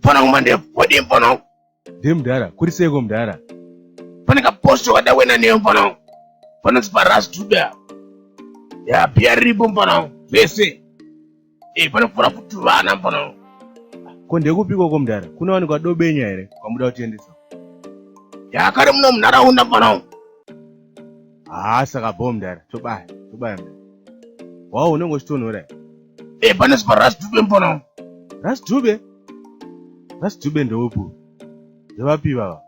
Mfana wangu mande wadi mfana wangu. Ndiye mdara, kuri seko mdara. Pane kaposto kadawena niyo mfana wangu. Panonzi Rasta dube. Ya pia ripo mfana wangu. Vese. Panofura futu vana mfana wangu. Ko ndekupiko ko mdara? Kunowanikwa dobenya here kwamuda kutiendesa? Ya kare muno munharaunda mfana wangu. Saka bo mdara, tobaya mdara. Wao unongo chitonhora. Panonzi Rasta dube mfana wangu. Rasta dube? Rasta dube ndeupo? Ndevapi baba?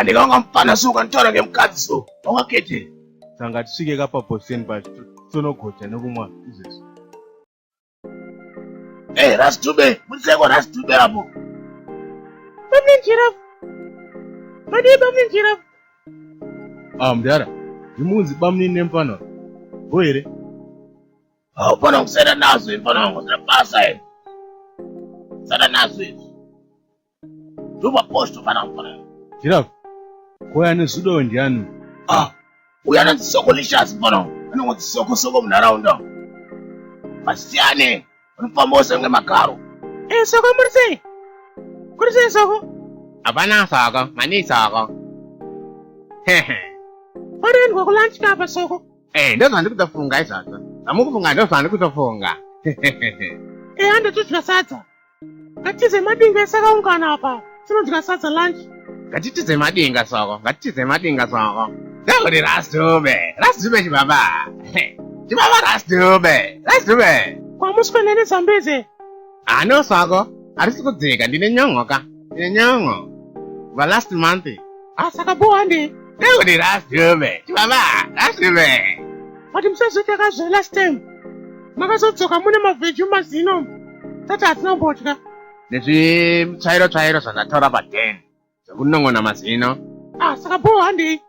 Ndikanga mfana so kantaura ngemukadzi so. Wakete. Sanga tisvike kapa poseni pacho tonogota nekumwa izvezvi. Rasta dube, mutseko Rasta dube apo. Bamne njirafu. Madi bamne njirafu. Mdara, ndimunzi bamni nemfana. Bo here? Mfana wangu sada nazo mfana wangu, sada basa here. Sada nazo here. Tupa posto mfana wangu. Jirafu, koya nezudo ndiani? Uya anonzi soko lishasi mfana wangu. Anonzi soko munharaunda. Masiyane, unofamba wose ngemagaro. Soko murisei? Kurisei soko? Hapana soko, mani soko. Wariendwa kulanchi kapa soko? Ndo zvandiri kutofunga izvozvo. Zvamukufunga ndo zvandiri kutofunga. Handotodya sadza. Ngatize madinga esakaungana apa. Tinodya sadza lunch. Ngatitize madinga soko, ngatitize madinga soko. Ndakuri Rasta dube, Rasta dube chibaba. Chibaba Rasta dube, Rasta dube. Kwamuswene nezambeze. No soko, harisi kudzika, ndine nyongoka. Ndine nyongo. Last month. Saka bo handi. Ndakuri Rasta dube, chibaba, Rasta dube. Wati musazoita kazve last time. Makazodzoka mune mavheji mazino. Tati hatina mbodya. Nezvitsvairo zvandataura padeni. Zvekunon'ona mazino. Saka bo handi.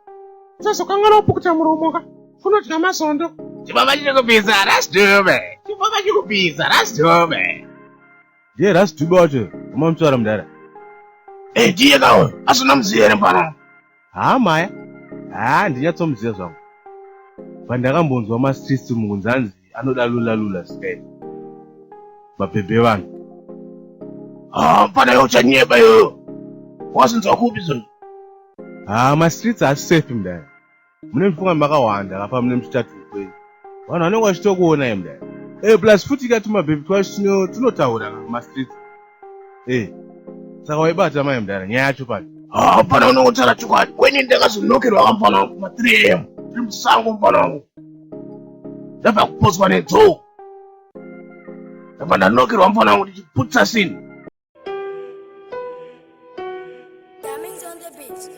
Usazokangana upukuta muromo ka. Unodya mazondo. Chibaba chiri kupisa Rasta dube. Chibaba chiri kupisa Rasta dube. Ndiye Rasta dube wacho, umamutsvara mdara? Ndiye kawe, asina muziya here mfana wangu. Maya. Ndinyatsomuziya zvangu. Pandakambonzwa mastrisi munzanzi anoda lula sky. Mabhebhe vanhu. Mfana yo chanyeba yo. Wasinzwa kupi zoni? Mastrits haasi safe mdara. Mune mifunga makawanda kapa mune muchitatu kwezi. Vanhu vanenge vachitokuonai mdara. Plus futi kati mabhebhe twacho tunotaura mastrits. Saka waibata mai mdara nyaya yacho pani. Mfana unongotaura chokwadi. Kweni ndakazonokerwa mfana wangu kuma 3 AM. Tiri musango mfana wangu. Ndabva kuposwa nedzou. Ndabva ndanokerwa mfana wangu ndichiputsa sini. Diamonds on the beat.